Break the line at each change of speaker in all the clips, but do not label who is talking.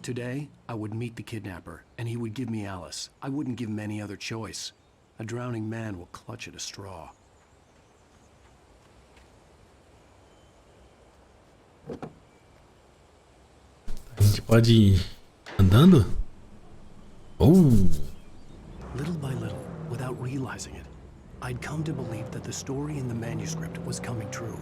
Today, I would meet the kidnapper, and he would give me Alice. I wouldn't give him any other choice. A drowning man will clutch at a straw.
A gente pode ir andando?
Little by little, without realizing it, I'd come to believe that the story in the manuscript was coming true.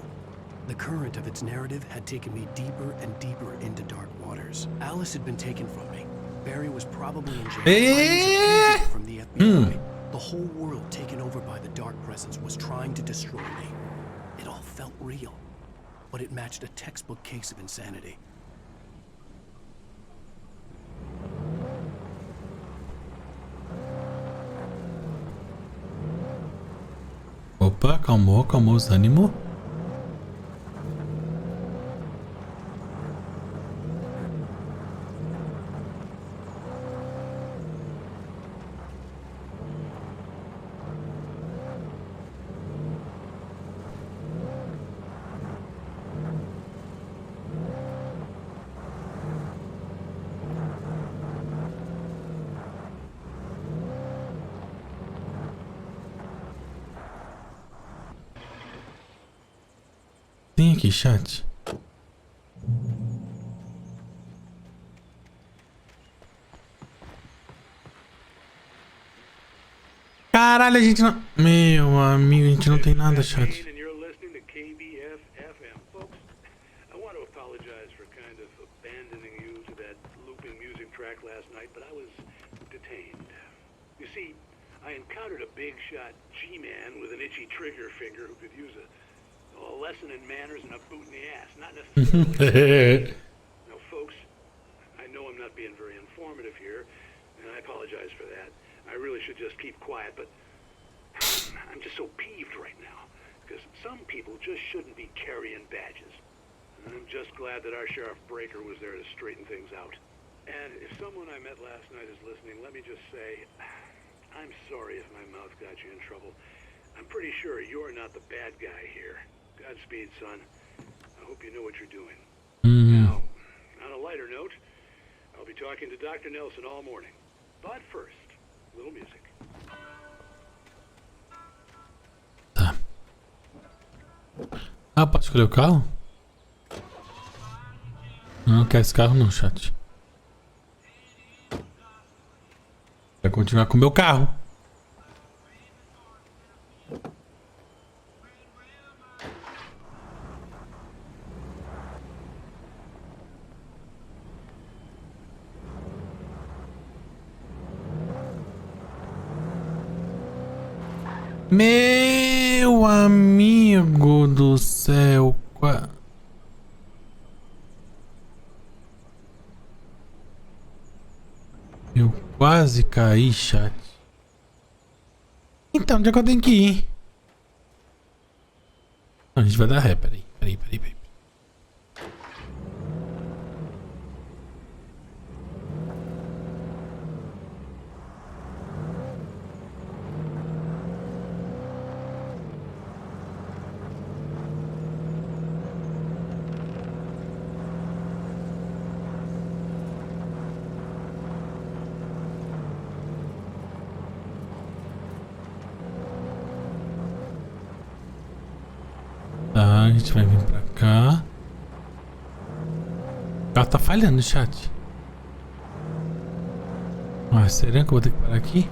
The current of its narrative had taken me deeper and deeper into dark waters. Alice had been taken from me. Barry was probably in jail. I was a fugitive from the FBI. The whole world taken over by the dark presence was trying to destroy me. It all felt real, but it matched a textbook case of insanity.
Opa, acalmou os ânimos. Tem aqui, chat. Caralho, a gente não... Meu amigo, a gente não tem nada, chat.
I encountered a big shot G-man with an itchy trigger finger who could use a lesson in manners and a boot in the ass, not necessarily. Now, folks, I know I'm not being very informative here, and I apologize for that. I really should just keep quiet, but I'm just so peeved right now, because some people just shouldn't be carrying badges. And I'm just glad that our Sheriff Breaker was there to straighten things out. And if someone I met last night is listening, let me just say, I'm sorry if my mouth got you in trouble. I'm pretty sure you're not the bad guy here. Godspeed, son. I hope you know what you're doing. Now, on a lighter note, I'll be talking to Dr. Nelson all morning. But first, little music.
Tá. Ah, posso escolher o carro? Não quero esse carro não, chat. Vai continuar com o meu carro. Meu amigo do céu. Eu quase caí, chat. Então, onde é que eu tenho que ir? Não, a gente vai dar ré, peraí. Tá, a gente vai vir pra cá. O carro tá falhando, chat. Ah, será que eu vou ter que parar aqui?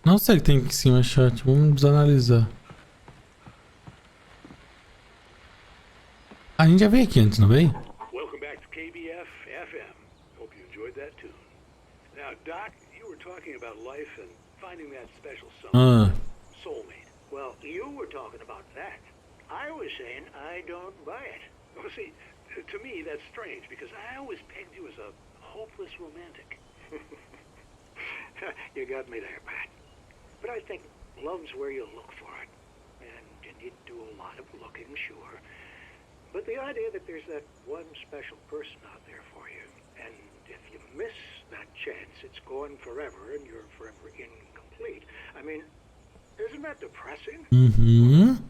Não sei o que tem aqui em cima, chat. Vamos analisar. A gente já veio aqui antes, não veio?
Welcome back to KBF FM. Hope you enjoyed that tune. Now, Doc, you were talking about life and finding that special someone, soulmate.
Well, you were talking about that. I was saying I don't buy it.
Well, see, to me that's strange because I always pegged you as a hopeless romantic.
You got me there, Pat. But I think love's where you look for it. And you need to do a lot of looking, sure. But the idea that there's that one special person out there for you, and if you miss that chance, it's gone forever and you're forever incomplete. I mean, isn't that depressing?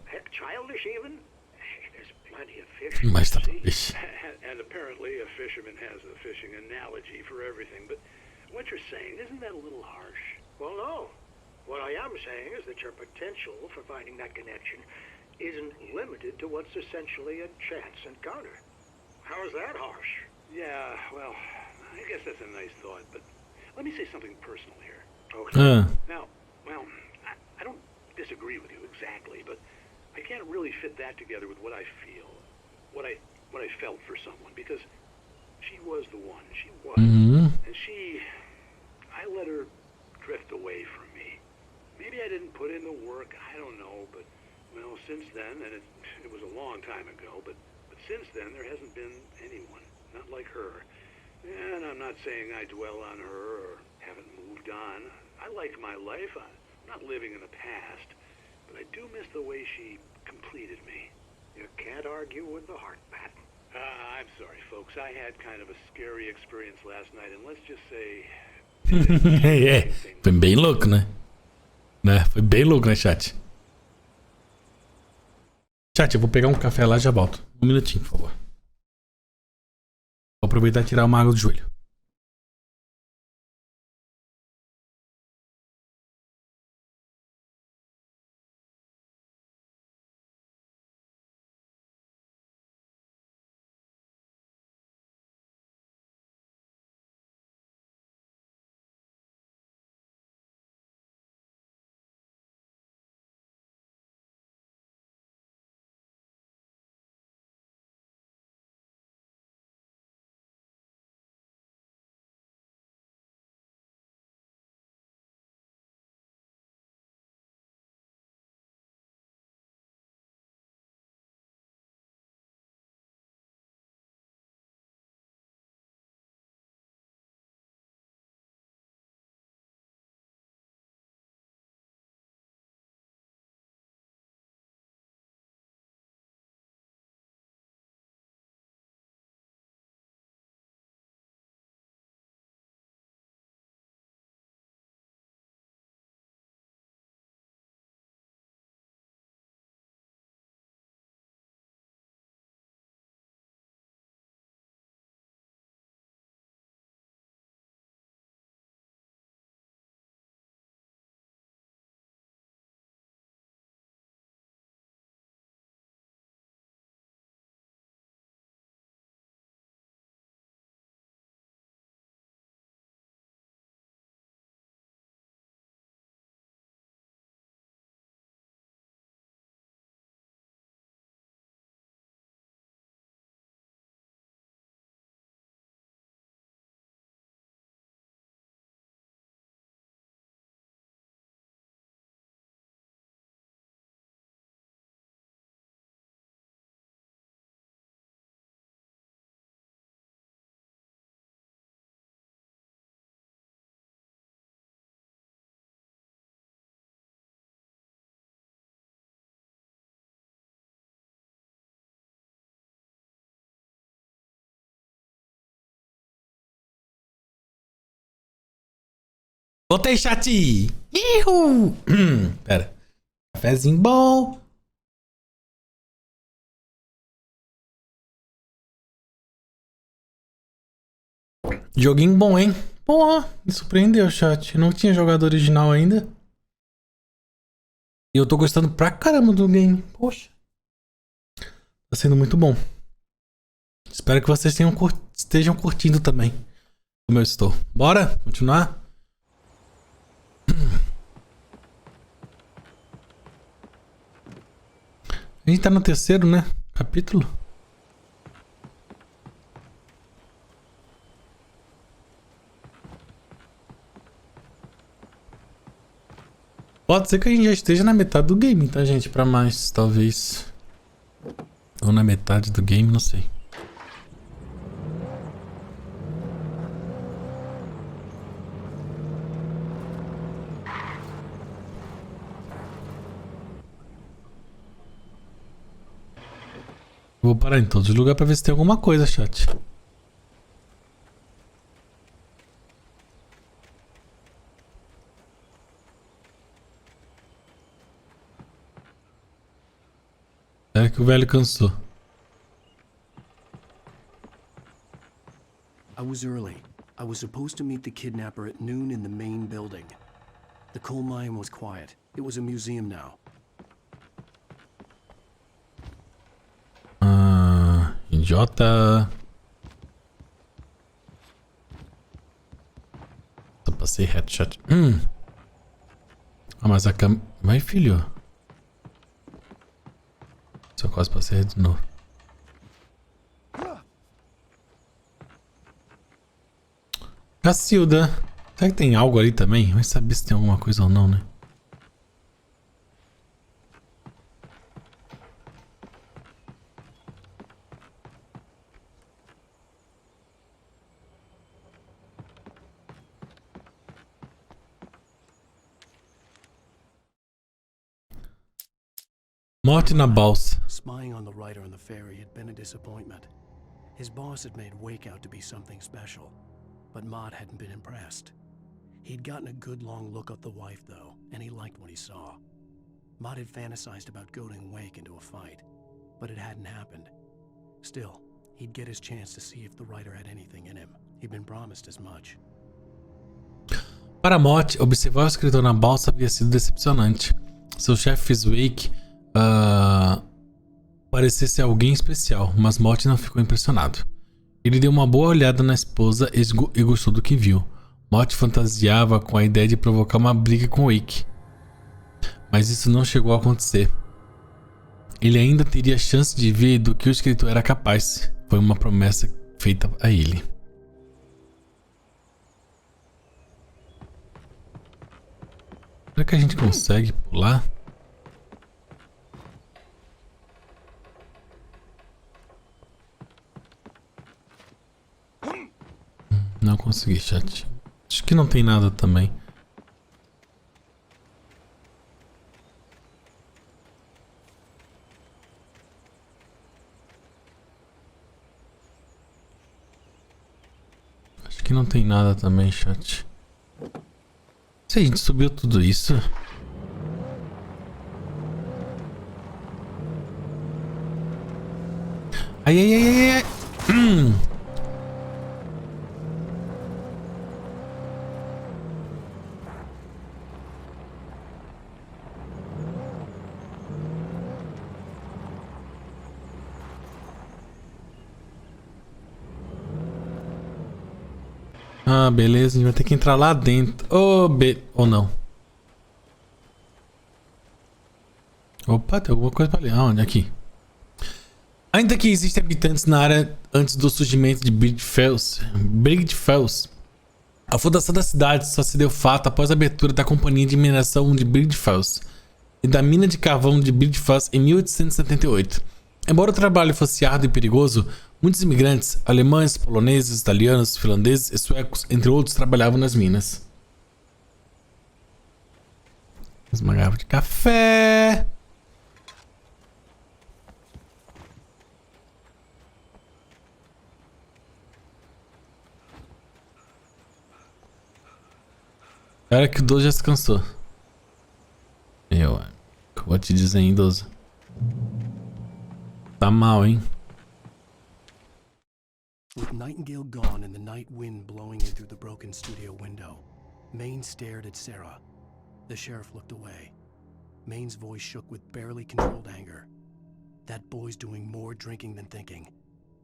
Heck, childish even? There's plenty of fish.
Mas tá
See?
fish.
And apparently a fisherman has a fishing analogy for everything, but what you're saying, isn't that a little harsh?
Well, no. What I am saying is that your potential for finding that connection isn't limited to what's essentially a chance encounter. How is that harsh?
Yeah, well, I guess that's a nice thought, but let me say something personal here.
Okay.
Now, well, I don't disagree with you exactly, but I can't really fit that together with what I feel, what I felt for someone, because she was the one. She was. And I let her drift away from me. Maybe I didn't put in the work, I don't know, but, well, since then, and it was a long time ago, but since then, there hasn't been anyone, not like her. And I'm not saying I dwell on her or haven't moved on. I like my life. I'm not living in the past, but I do miss the way she completed me.
You can't argue with the heart, Pat.
I'm sorry, folks. I had kind of a scary experience last night, and let's just say...
É, foi bem louco, né? Foi bem louco, né, chat? Chat, eu vou pegar um café lá e já volto. Um minutinho, por favor. Vou aproveitar e tirar uma água do joelho. Voltei, chat! Ihu! Pera. Cafézinho bom. Joguinho bom, hein? Porra, me surpreendeu, chat. Não tinha jogado original ainda. E eu tô gostando pra caramba do game. Poxa. Tá sendo muito bom. Espero que vocês estejam curtindo também. Como eu estou. Bora continuar? A gente tá no terceiro, né? Capítulo. Pode ser que a gente já esteja na metade do game, tá, gente? Pra mais, talvez. Ou na metade do game, não sei. Vou parar em todos os lugares pra ver se tem alguma coisa, chat. É que o velho cansou.
I was early. I was supposed to meet the kidnapper at noon in the main building. The coal mine was quiet. It was a museum now.
Idiota. Só passei headshot. Ah, mas a câmera... Vai, filho. Só quase passei de novo. Cacilda. Será que tem algo ali também? Vai saber se tem alguma coisa ou não, né? Morte na balsa.
Spying on the writer on the ferry had been a disappointment. His boss had made Wake out to be something special, but Mott hadn't been impressed. He'd gotten a good long look at the wife, though, and he liked what he saw. Mott had fantasized about goading Wake into a fight, but it hadn't happened. Still, he'd get his chance to see if the writer had anything in him. He'd been promised as much.
Para Mott, observar o escritor na balsa havia sido decepcionante. Seu chefe fez Wake parecer ser alguém especial, mas Mott não ficou impressionado. Ele deu uma boa olhada na esposa e gostou do que viu. Mott fantasiava com a ideia de provocar uma briga com Wake, mas isso não chegou a acontecer. Ele ainda teria chance de ver do que o escritor era capaz. Foi uma promessa feita a ele. Será que a gente consegue pular? Não consegui, chat. Acho que não tem nada também. Acho que não tem nada também, chat. Se a gente subiu tudo isso. Ai, ai, ai, ai, ai. Ah, beleza, a gente vai ter que entrar lá dentro. Ou não. Opa, tem alguma coisa pra ler. Aonde? Aqui. Ainda que existem habitantes na área antes do surgimento de Brightfells, a fundação da cidade só se deu fato após a abertura da companhia de mineração de Brightfells e da mina de carvão de Brightfells em 1878. Embora o trabalho fosse árduo e perigoso, muitos imigrantes, alemães, poloneses, italianos, finlandeses e suecos, entre outros, trabalhavam nas minas. Uma garrafa de café. Era que o 12 já se cansou. Eu vou te dizer, hein, 12. Tá mal, hein?
With Nightingale gone and the night wind blowing in through the broken studio window, Maine stared at Sarah. The sheriff looked away. Maine's voice shook with barely controlled anger. That boy's doing more drinking than thinking.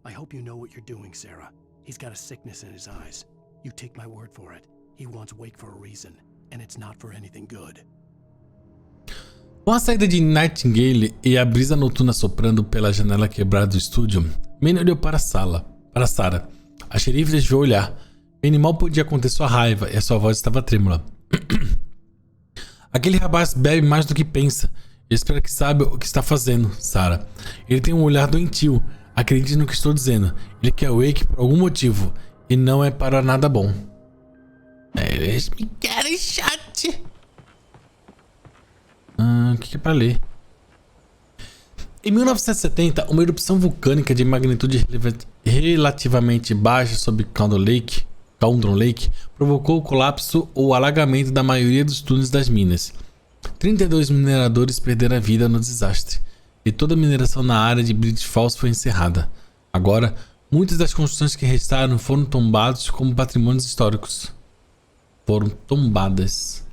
I hope you know what you're doing, Sarah. He's got a sickness in his eyes. You take my word for it. He wants Wake for a reason, and it's not for anything good.
Com a saída de Nightingale e a brisa noturna soprando pela janela quebrada do estúdio, Maine olhou para Sarah. A xerife desviou olhar. Maine mal podia conter sua raiva e a sua voz estava trêmula. Aquele rapaz bebe mais do que pensa. Eu espero que saiba o que está fazendo, Sarah. Ele tem um olhar doentio. Acredite no que estou dizendo. Ele quer Wake por algum motivo. E não é para nada bom. Eles me querem, chat. O que é pra ler? Em 1970, uma erupção vulcânica de magnitude relativamente baixa sobre Cauldron Lake provocou o colapso ou alagamento da maioria dos túneis das minas. 32 mineradores perderam a vida no desastre, e toda a mineração na área de Bleach Falls foi encerrada. Agora, muitas das construções que restaram foram tombadas como patrimônios históricos. Foram tombadas.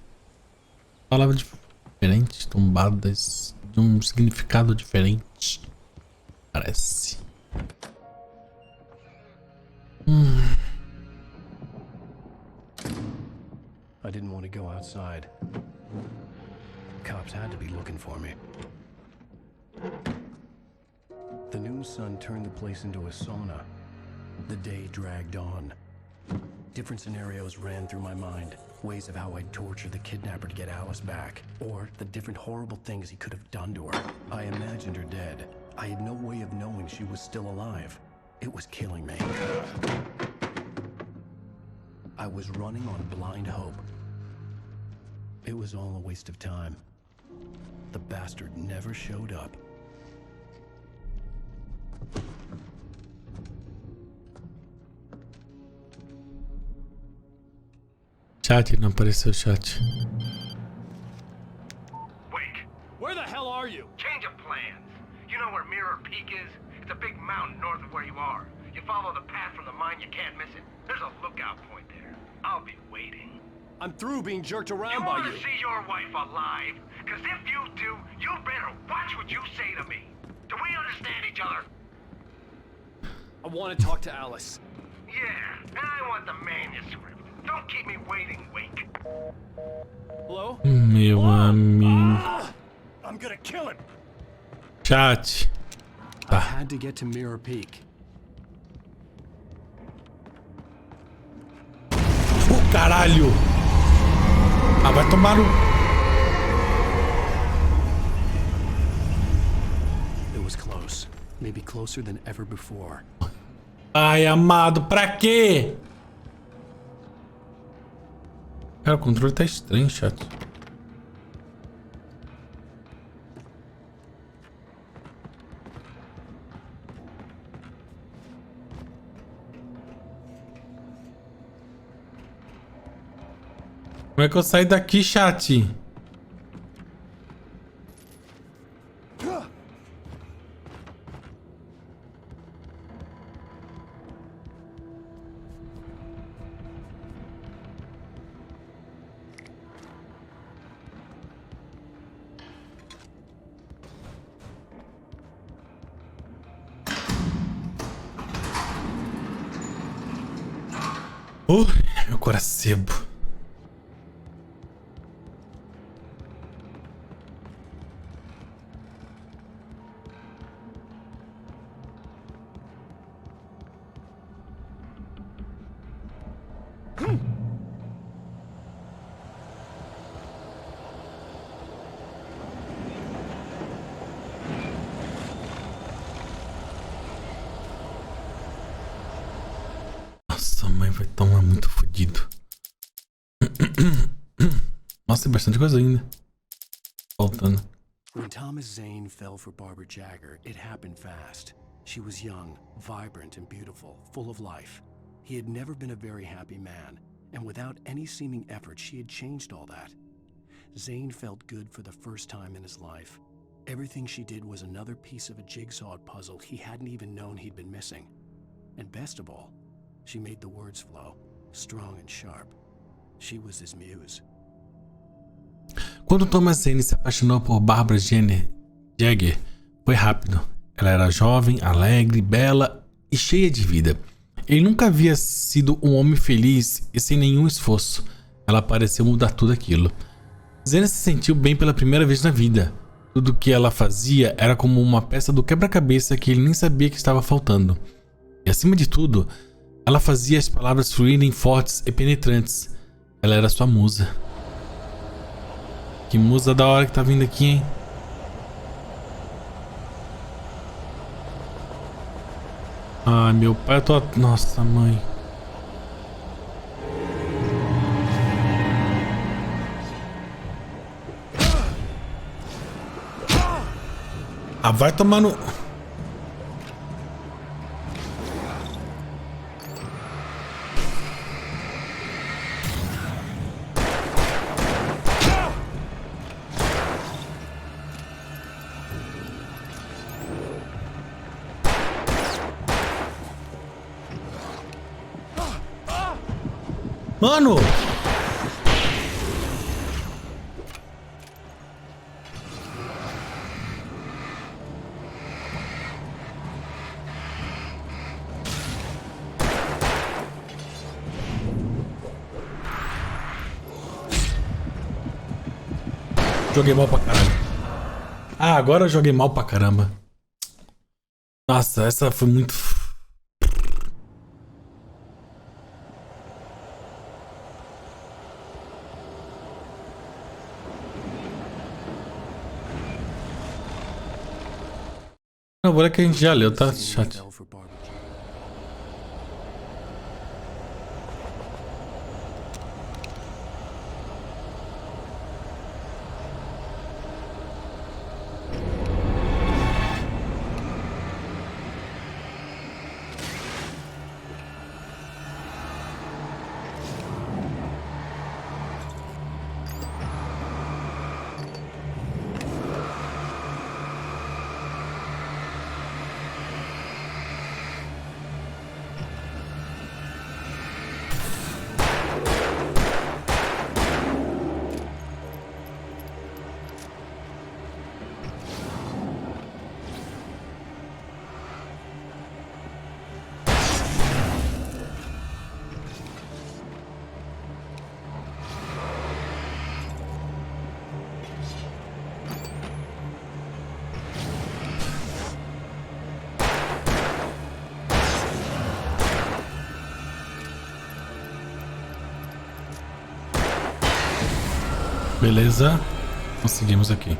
Palavra diferente, tombadas, de um significado diferente. Parece.
I didn't want to go outside. Cops had to be looking for me. The noon sun turned the place into a sauna. The day dragged on. Different scenarios ran through my mind. Ways of how I'd torture the kidnapper to get Alice back. Or the different horrible things he could have done to her. I imagined her dead. I had no way of knowing she was still alive. It was killing me. I was running on blind hope. It was all a waste of time. The bastard never showed up.
Chat, não apareceu chat.
Wake! Where the hell are you? Change of plans. You know where Mirror Peak is? It's a big mountain north of where you are. You follow the path from the mine, you can't miss it. There's a lookout point there. I'll be waiting.
I'm through being jerked
You
around by
want
you.
to see your wife alive? Because if you do, you better watch what you say to me. Do we understand each other?
I want to talk to Alice.
Yeah, and I want the manuscript. Don't keep me waiting, Wake.
Hello?
Meu amigo.
I'm gonna kill him.
Chat.
I had to get to Mirror Peak.
Caralho. Ah, vai tomar no...
It was close. Maybe closer than ever before.
Ai, amado, pra quê? Cara, o controle tá estranho, chato. Como é que eu saio daqui, chat? Meu coração. Nossa, mãe vai tomar muito fodido. Nossa, tem bastante coisa ainda. Faltando.
When Thomas Zane fell for Barbara Jagger, it happened fast. She was young, vibrant and beautiful, full of life. He had never been a very happy man, and without any seeming effort, she had changed all that. Zane felt good for the first time in his life. Everything she did was another piece of a jigsaw puzzle he hadn't even known he'd been missing. And best of all, she made the words flow, strong and sharp. She was his muse.
Quando Thomas Zane se apaixonou por Barbara Jagger, foi rápido. Ela era jovem, alegre, bela e cheia de vida. Ele nunca havia sido um homem feliz e sem nenhum esforço. Ela pareceu mudar tudo aquilo. Zane se sentiu bem pela primeira vez na vida. Tudo o que ela fazia era como uma peça do quebra-cabeça que ele nem sabia que estava faltando. E acima de tudo, ela fazia as palavras fluírem fortes e penetrantes. Ela era sua musa. Que musa da hora que tá vindo aqui, hein? Ai, meu pai, eu tô... Nossa, mãe. Ah, vai tomar no... Mano! Joguei mal pra caralho. Ah, agora eu joguei mal pra caramba. Nossa, essa foi muito... Agora que a gente já leu, tá chato.
Bell for barbecue.
Beleza, conseguimos aqui.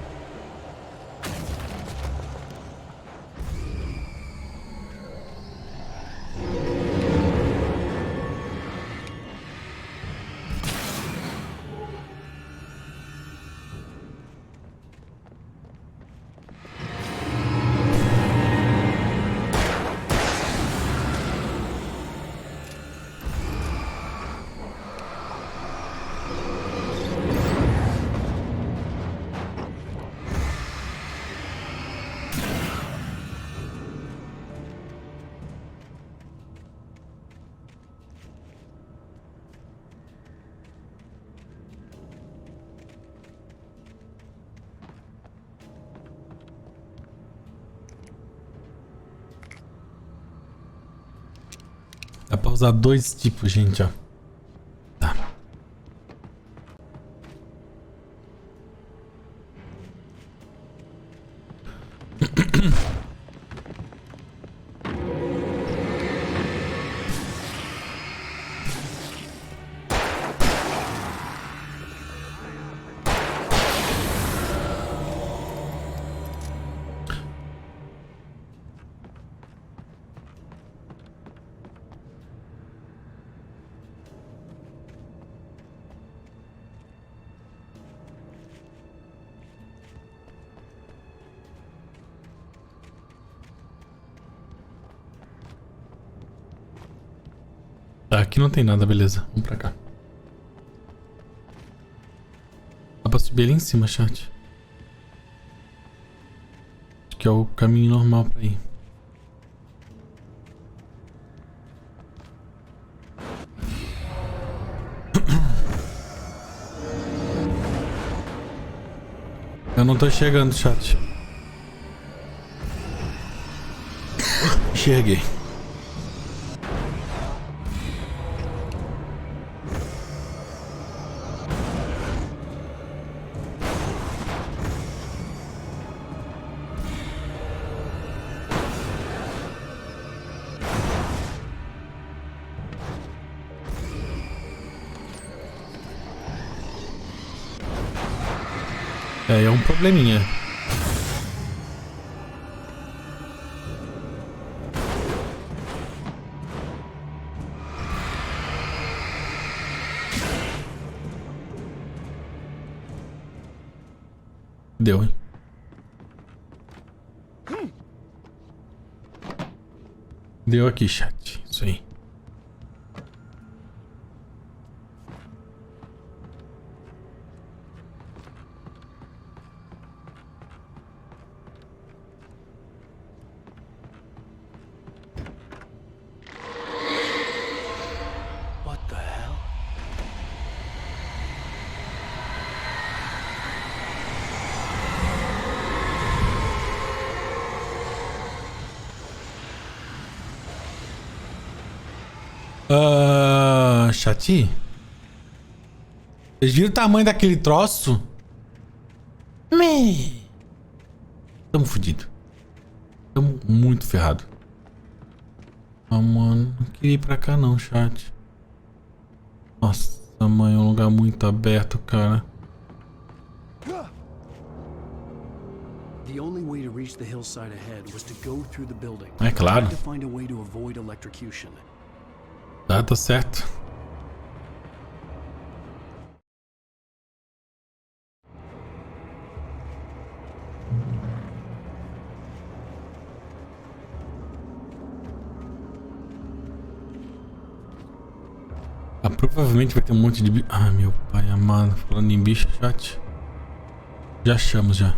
Dá pra usar dois tipos, gente, ó. Tá. Tá, aqui não tem nada, beleza. Vamos pra cá. Dá pra subir ali em cima, chat. Acho que é o caminho normal pra ir. Eu não tô enxergando, chat. Enxerguei. É um probleminha. Deu, hein? Deu aqui, chat. Isso aí.
What the hell?
Chat? Vocês viram o tamanho daquele troço? Tamo fudido. Tamo muito ferrado. Ah, mano. Não queria ir pra cá não, chat. Nossa, mãe, é um lugar muito aberto, cara.
The only way to reach the hillside ahead was to go through the building.
É claro.
I had to find a way to avoid electrocution.
Tá certo. Provavelmente vai ter um monte de bicho. Ah, meu pai amado. Falando em bicho, chat. Já achamos, já.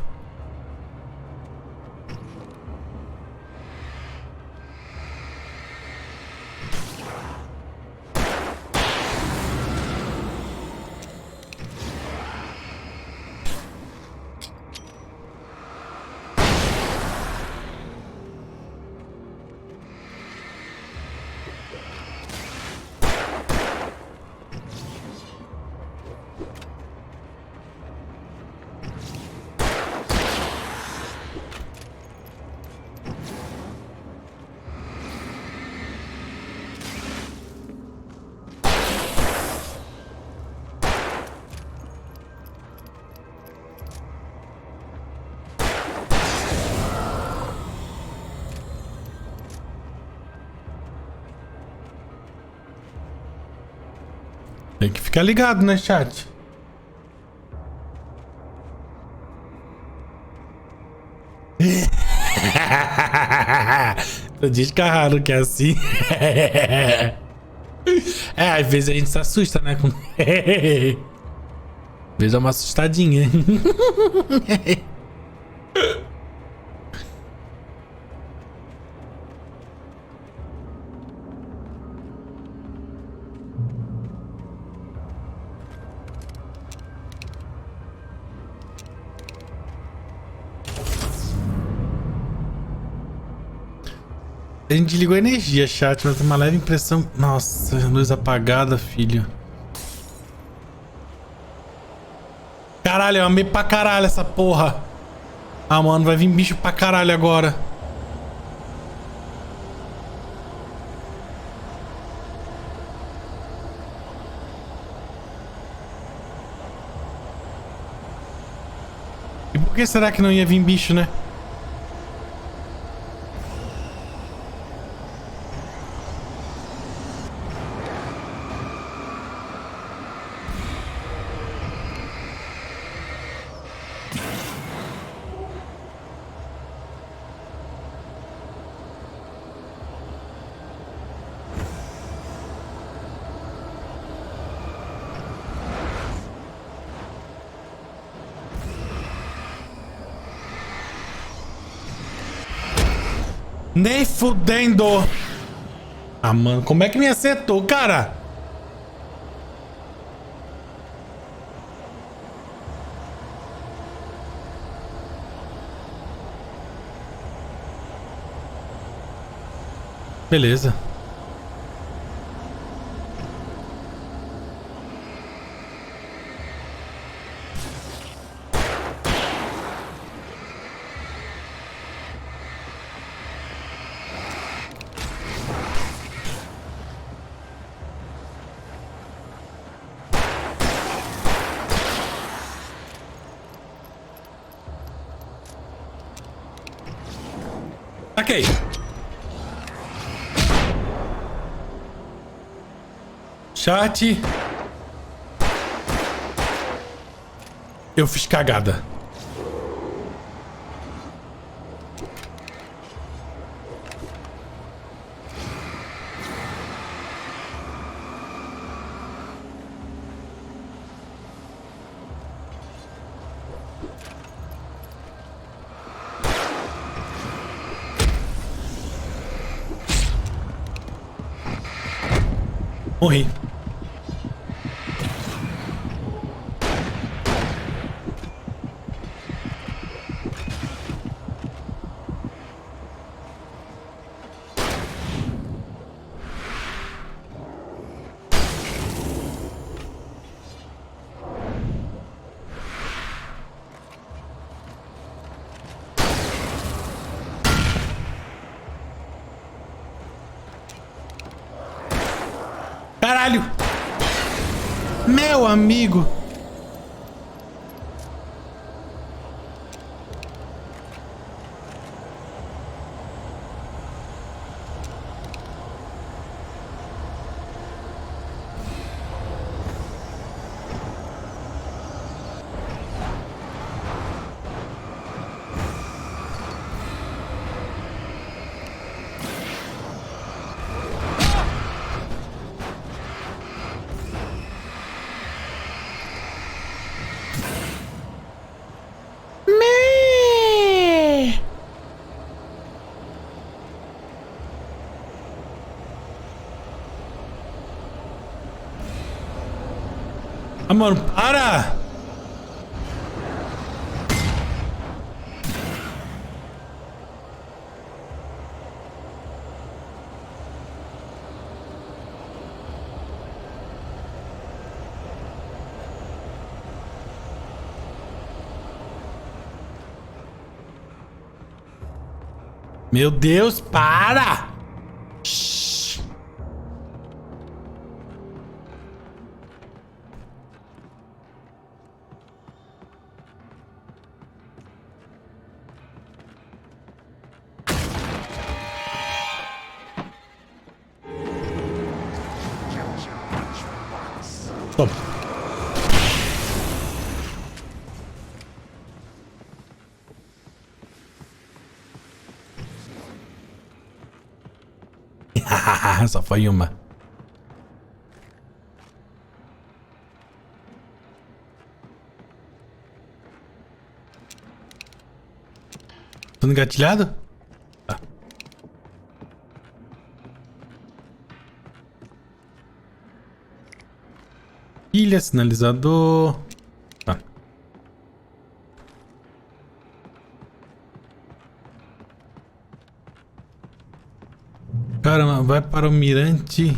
Tem que ficar ligado, né, chat? Tu diz carrado que é assim. É, às vezes a gente se assusta, né? Às vezes dá uma assustadinha. A gente ligou a energia, chat, mas tem uma leve impressão. Nossa, luz apagada, filho. Caralho, eu amei pra caralho essa porra. Ah, mano, vai vir bicho pra caralho agora. E por que será que não ia vir bicho, né? Nem fudendo. Ah, mano, como é que me acertou, cara? Beleza. Ok. Chat. Eu fiz cagada. Morri. Caralho! Meu amigo! Ah, mano, para! Meu Deus, para! Shhh. Toma. Só foi uma. Tudo engatilhado? Tá. Ilha, sinalizador. Tá. Caramba, vai para o mirante.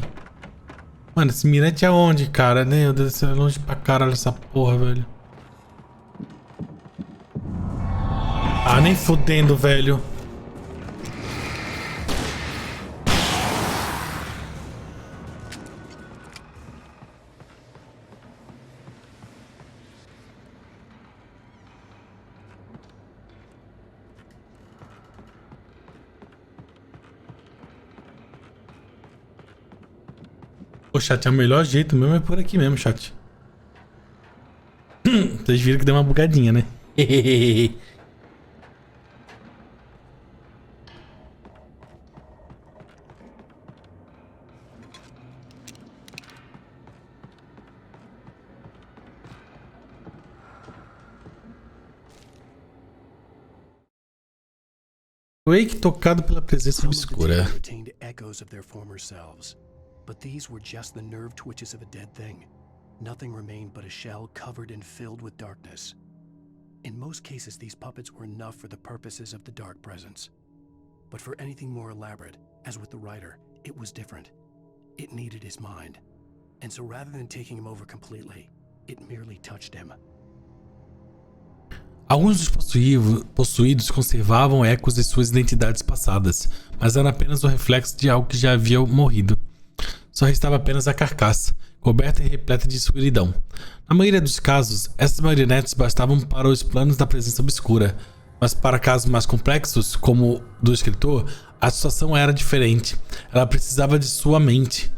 Mano, esse mirante é onde, cara? Meu Deus do céu, é longe pra caralho essa porra, velho. Ah, nem fudendo, velho. Pô, chat, é o melhor jeito mesmo, é por aqui mesmo, chat. Vocês viram que deu uma bugadinha, né? Wake tocado pela presença
Some of the
obscura.
team retained echoes of their former selves, but these were just the nerve twitches of a dead thing. Nothing remained but a shell covered and filled with darkness. In most cases, these puppets were enough for the purposes of the dark presence. But for anything more elaborate, as with the writer, it was different. It needed his mind. And so rather than taking him over completely, it merely touched him.
Alguns dos possuídos conservavam ecos de suas identidades passadas, mas era apenas o reflexo de algo que já havia morrido. Só restava apenas a carcaça, coberta e repleta de escuridão. Na maioria dos casos, essas marionetes bastavam para os planos da presença obscura, mas para casos mais complexos, como o do escritor, a situação era diferente. Ela precisava de sua mente.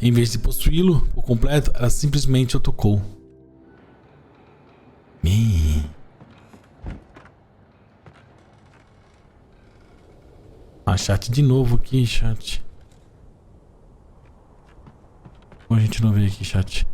Em vez de possuí-lo por completo, ela simplesmente o tocou. Ah, chat de novo aqui, chat. Como a gente não vê aqui, chat?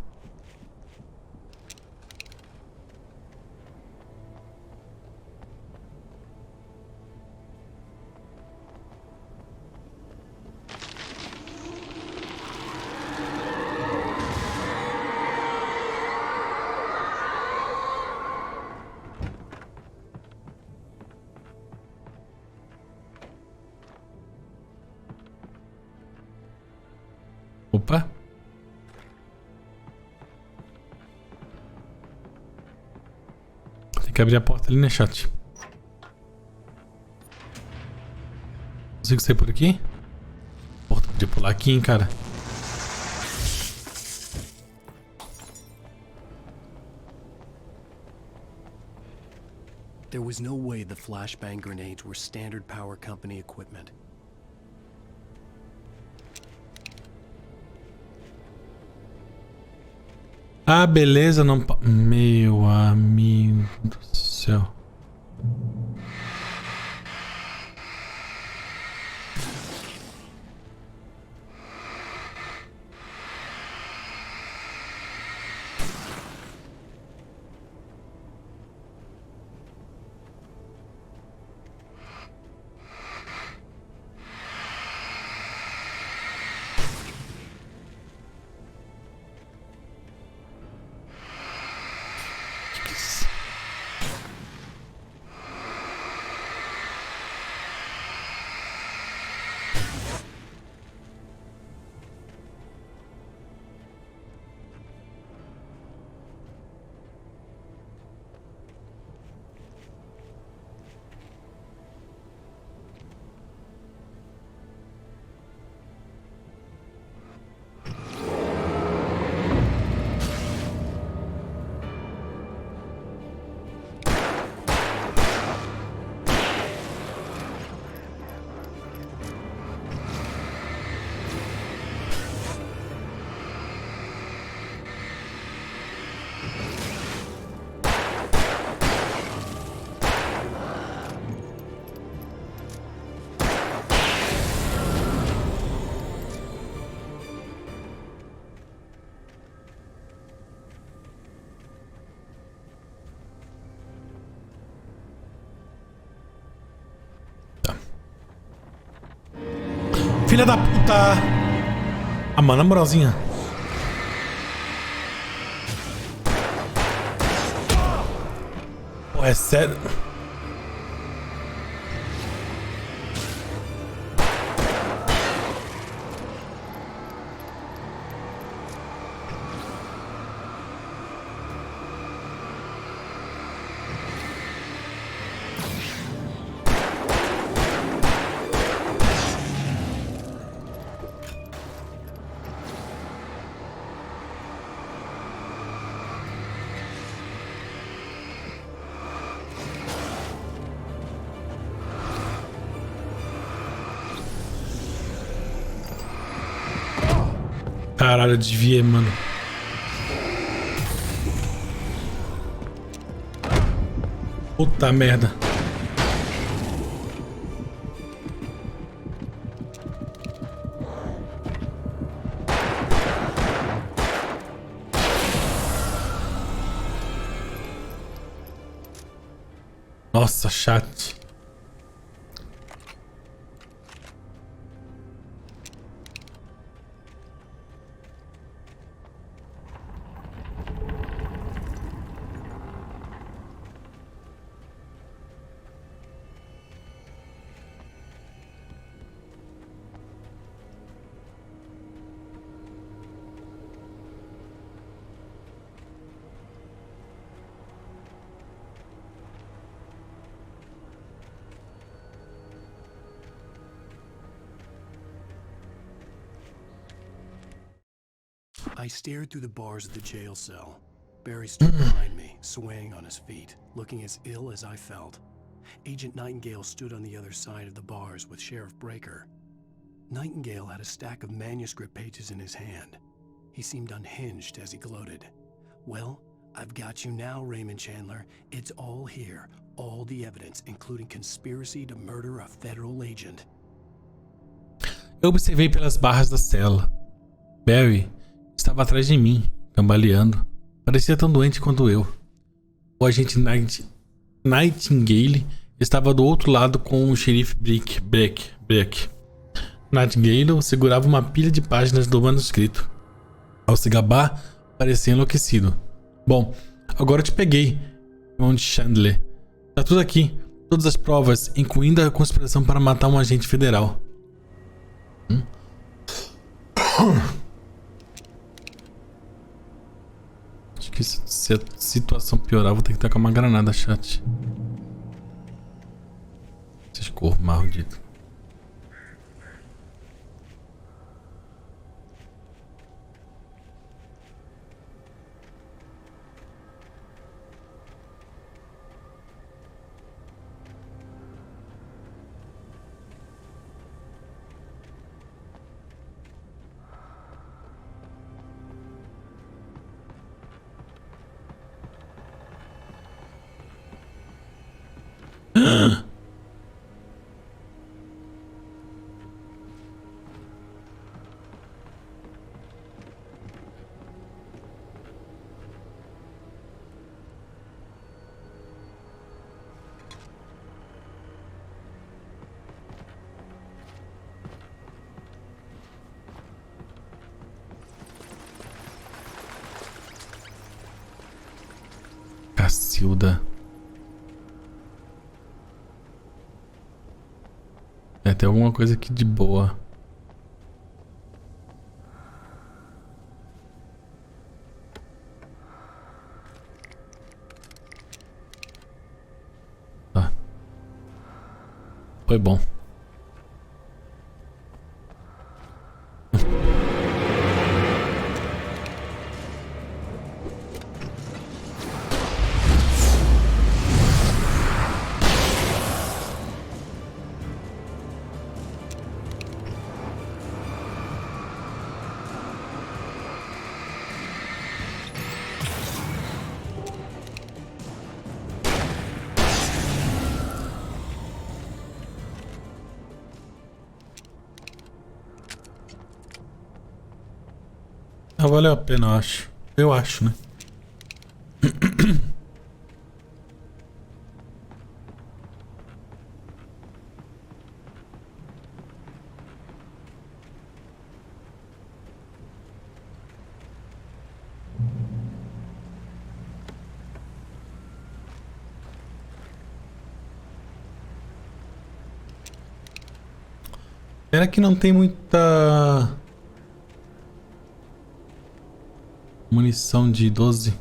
que abrir a porta ali, né, chat? Consigo sair por aqui? Porta, podia pular aqui, hein, cara.
There was no way the flashbang grenades were Standard Power Company equipment.
Ah, beleza, não... Meu amigo do céu. Filha da puta! Ah, mano, na moralzinha. Pô, é sério? Caralho, eu desviei, mano. Puta merda. Nossa, chat.
I stared through the bars of the jail cell. Barry stood behind me, swaying on his feet, looking as ill as I felt. Agent Nightingale stood on the other side of the bars with Sheriff Breaker. Nightingale had a stack of manuscript pages in his hand. He seemed unhinged as he gloated. Well, I've got you now, Raymond Chandler. It's all here. All the evidence, including conspiracy to murder a federal agent.
Eu observei pelas barras da cela. Barry estava atrás de mim, cambaleando. Parecia tão doente quanto eu. O agente Nightingale estava do outro lado com o xerife Breck. Nightingale segurava uma pilha de páginas do manuscrito. Ao se gabar, parecia enlouquecido. Bom, agora eu te peguei, irmão de Chandler. Tá tudo aqui. Todas as provas, incluindo a conspiração para matar um agente federal. Acho que se a situação piorar, vou ter que tacar uma granada, chat. Esses corvos malditos. Cacilda. É, tem alguma coisa aqui de boa. Tá. Foi bom. Ah, valeu a pena, eu acho. Eu acho, né? Pena que não tem muita munição de 12.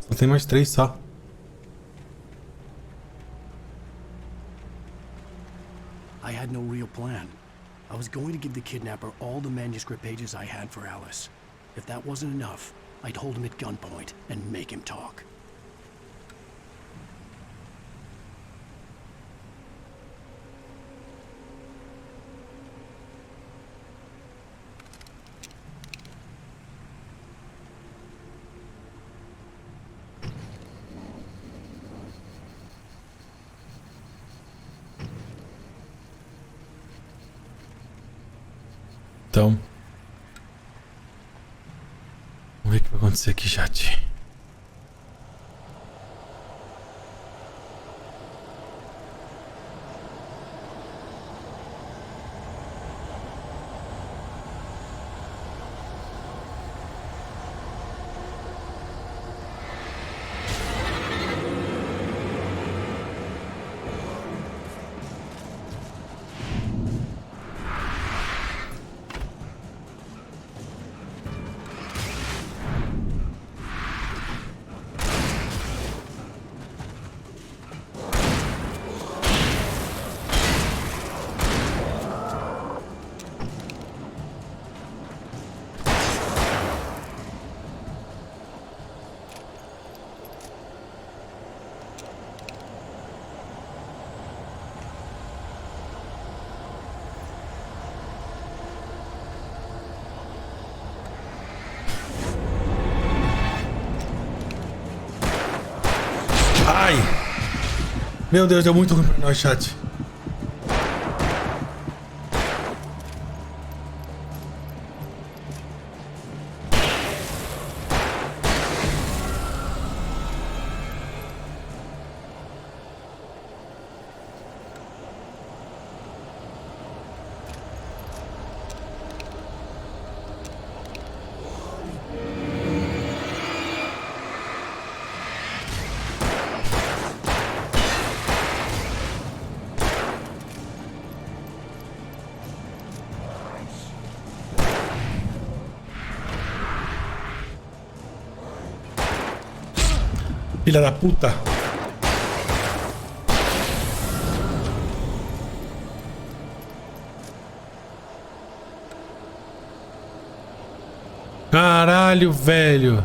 Só tem mais 3 só.
I had no real plan. I was going to give the kidnapper all the manuscript pages I had for Alice. If that wasn't enough, I'd hold him at gunpoint and make him talk.
Então, vamos ver o que vai acontecer aqui, chat. Ai! Meu Deus, deu muito ruim pra nós, chat. filha da puta. Caralho, velho.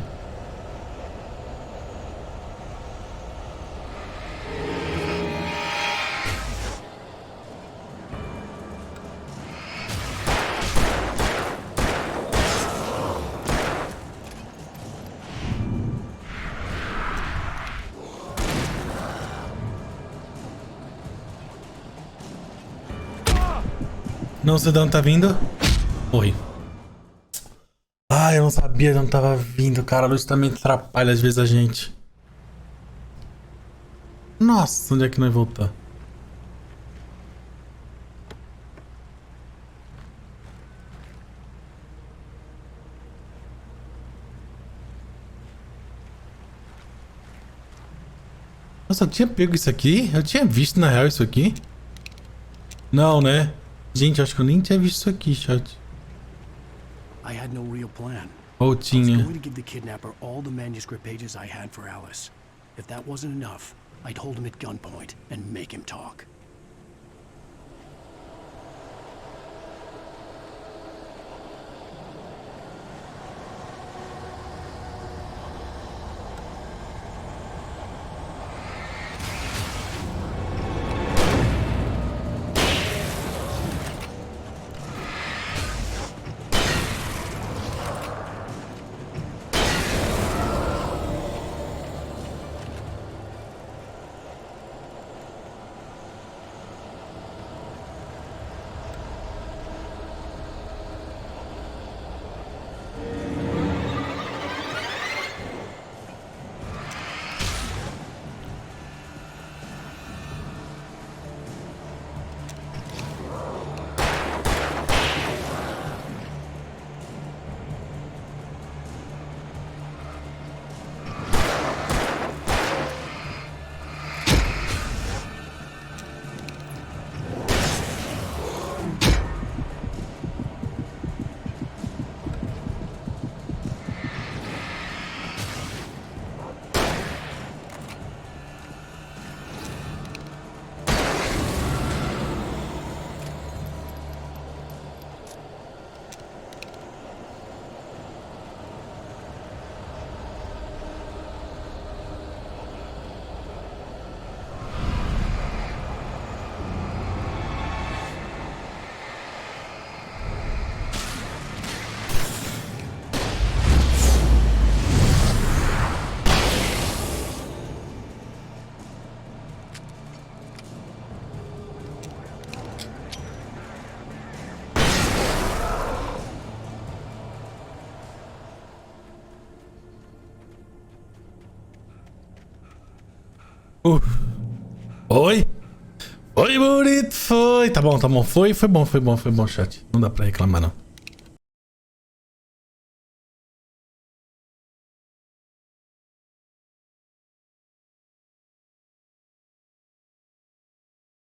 Não sei de onde tá vindo. Morri. Ah, eu não sabia de onde tava vindo, cara. A luz também atrapalha às vezes a gente. Nossa, onde é que nós voltar? Nossa, eu tinha pego isso aqui? Eu tinha visto na real isso aqui? Não, né? Gente, acho que eu nem tinha visto isso aqui, chat.
I had no real plan.
Ou
I was
tinha.
going to give the kidnapper all the manuscript pages I had for Alice. If that wasn't enough, I'd hold him at gunpoint and make him talk.
Oi? Foi bonito, foi. Tá bom. Foi bom, chat. Não dá pra reclamar, não.